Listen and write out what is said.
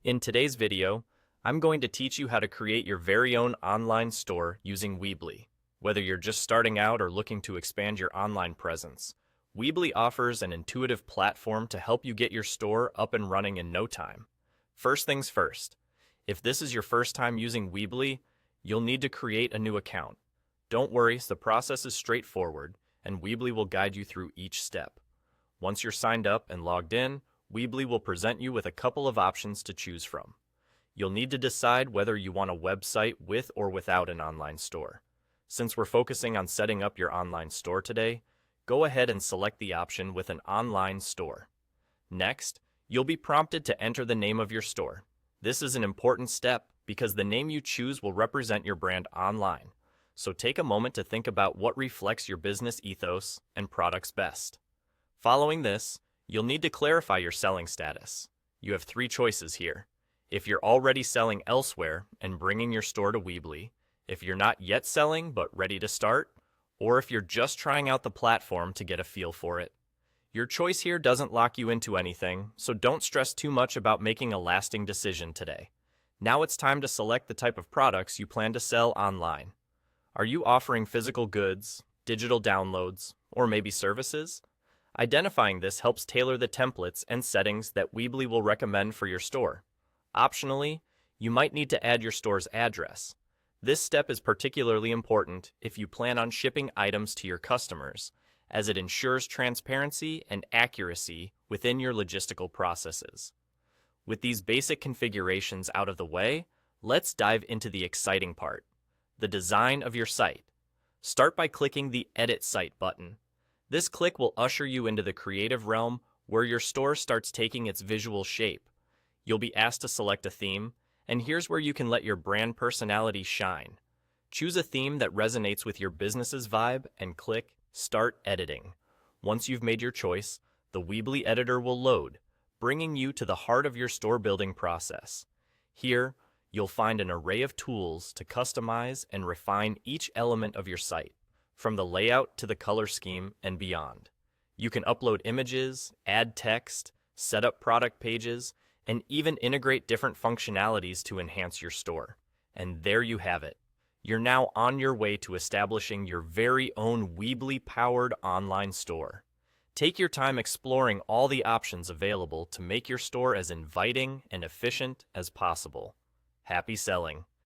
In today's video, I'm going to teach you how to create your very own online store using Weebly. Whether you're just starting out or looking to expand your online presence, Weebly offers an intuitive platform to help you get your store up and running in no time. First things first, if this is your first time using Weebly, you'll need to create a new account. Don't worry, the process is straightforward, and Weebly will guide you through each step. Once you're signed up and logged in, Weebly will present you with a couple of options to choose from. You'll need to decide whether you want a website with or without an online store. Since we're focusing on setting up your online store today, go ahead and select the option with an online store. Next, you'll be prompted to enter the name of your store. This is an important step because the name you choose will represent your brand online. So take a moment to think about what reflects your business ethos and products best. Following this, you'll need to clarify your selling status. You have three choices here. If you're already selling elsewhere and bringing your store to Weebly, if you're not yet selling but ready to start, or if you're just trying out the platform to get a feel for it. Your choice here doesn't lock you into anything, so don't stress too much about making a lasting decision today. Now it's time to select the type of products you plan to sell online. Are you offering physical goods, digital downloads, or maybe services? Identifying this helps tailor the templates and settings that Weebly will recommend for your store. Optionally, you might need to add your store's address. This step is particularly important if you plan on shipping items to your customers, as it ensures transparency and accuracy within your logistical processes. With these basic configurations out of the way, let's dive into the exciting part, the design of your site. Start by clicking the Edit Site button. This click will usher you into the creative realm where your store starts taking its visual shape. You'll be asked to select a theme, and here's where you can let your brand personality shine. Choose a theme that resonates with your business's vibe and click Start Editing. Once you've made your choice, the Weebly editor will load, bringing you to the heart of your store building process. Here, you'll find an array of tools to customize and refine each element of your site, from the layout to the color scheme and beyond. You can upload images, add text, set up product pages, and even integrate different functionalities to enhance your store. And there you have it. You're now on your way to establishing your very own Weebly-powered online store. Take your time exploring all the options available to make your store as inviting and efficient as possible. Happy selling!